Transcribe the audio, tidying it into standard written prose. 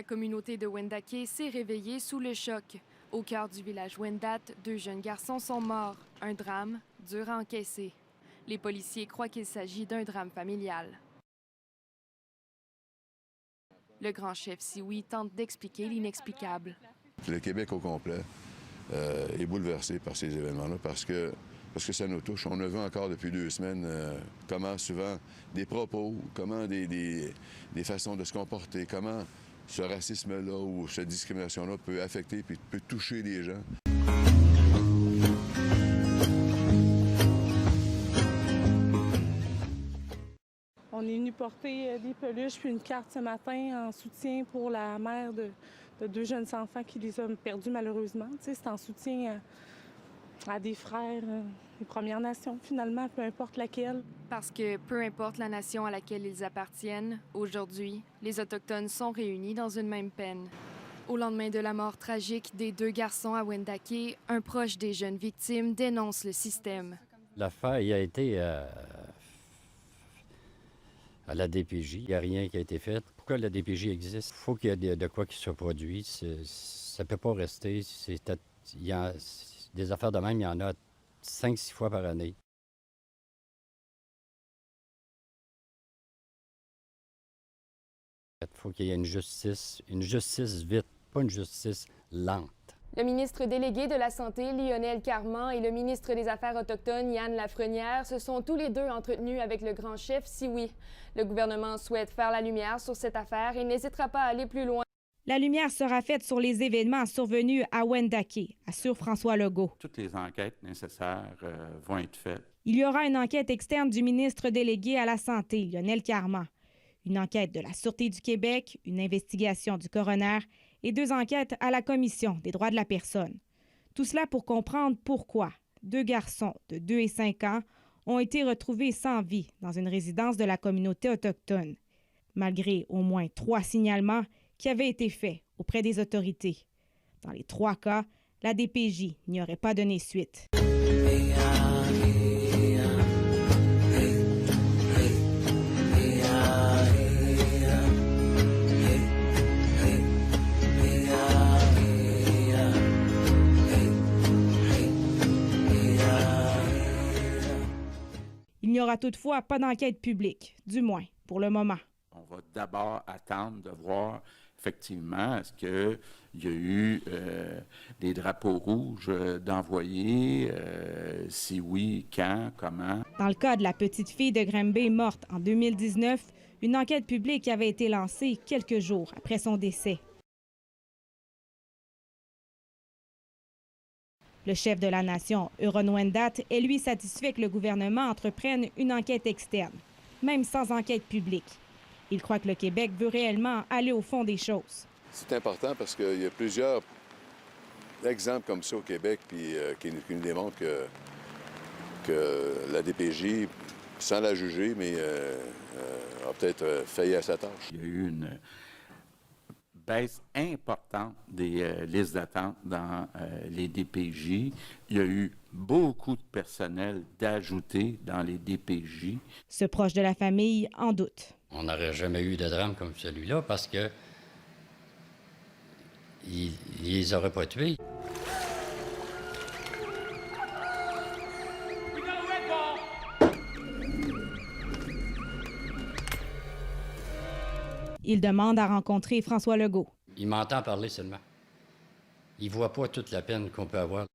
communauté de Wendake s'est réveillée sous le choc. Au cœur du village Wendat, 2 jeunes garçons sont morts. Un drame dur à encaisser. Les policiers croient qu'il s'agit d'un drame familial. Le grand chef Sioui tente d'expliquer l'inexplicable. Le Québec au complet est bouleversé par ces événements-là parce que ça nous touche. On a vu encore depuis 2 semaines comment souvent des propos, comment des façons de se comporter, comment ce racisme-là ou cette discrimination-là peut affecter puis peut toucher les gens. On est venu porter des peluches puis une carte ce matin en soutien pour la mère de 2 jeunes enfants qui les ont perdus malheureusement. C'est en soutien à des frères des Premières Nations, finalement, peu importe laquelle. Parce que peu importe la nation à laquelle ils appartiennent, aujourd'hui, les Autochtones sont réunis dans une même peine. Au lendemain de la mort tragique des 2 garçons à Wendake, un proche des jeunes victimes dénonce le système. L'affaire a été à la DPJ. Il n'y a rien qui a été fait. Pourquoi la DPJ existe? Il faut qu'il y ait de quoi qui soit produit. Ça ne peut pas rester. Des affaires de même, il y en a 5-6 fois par année. Il faut qu'il y ait une justice vite, pas une justice lente. Le ministre délégué de la Santé, Lionel Carman, et le ministre des Affaires autochtones, Yann Lafrenière, se sont tous les 2 entretenus avec le grand chef Sioui. Le gouvernement souhaite faire la lumière sur cette affaire et n'hésitera pas à aller plus loin. La lumière sera faite sur les événements survenus à Wendake, assure François Legault. Toutes les enquêtes nécessaires vont être faites. Il y aura une enquête externe du ministre délégué à la Santé, Lionel Carman. Une enquête de la Sûreté du Québec, une investigation du coroner et 2 enquêtes à la Commission des droits de la personne. Tout cela pour comprendre pourquoi 2 garçons de 2 et 5 ans ont été retrouvés sans vie dans une résidence de la communauté autochtone, malgré au moins 3 signalements qui avaient été faits auprès des autorités. Dans les 3 cas, la DPJ n'y aurait pas donné suite. Il n'y aura toutefois pas d'enquête publique, du moins pour le moment. On va d'abord attendre de voir effectivement est-ce qu'il y a eu des drapeaux rouges d'envoyer, si oui, quand, comment. Dans le cas de la petite fille de Granby morte en 2019, une enquête publique avait été lancée quelques jours après son décès. Le chef de la nation, Huron Wendat, est lui satisfait que le gouvernement entreprenne une enquête externe, même sans enquête publique. Il croit que le Québec veut réellement aller au fond des choses. C'est important parce qu'il y a plusieurs exemples comme ça au Québec puis, qui nous démontrent que la DPJ, sans la juger, mais a peut-être failli à sa tâche. Il y a eu une baisse importante des listes d'attente dans les DPJ. Il y a eu beaucoup de personnel d'ajouter dans les DPJ. Ce proche de la famille en doute. On n'aurait jamais eu de drame comme celui-là parce que ils les auraient pas tués. Il demande à rencontrer François Legault. Il m'entend parler seulement. Il voit pas toute la peine qu'on peut avoir.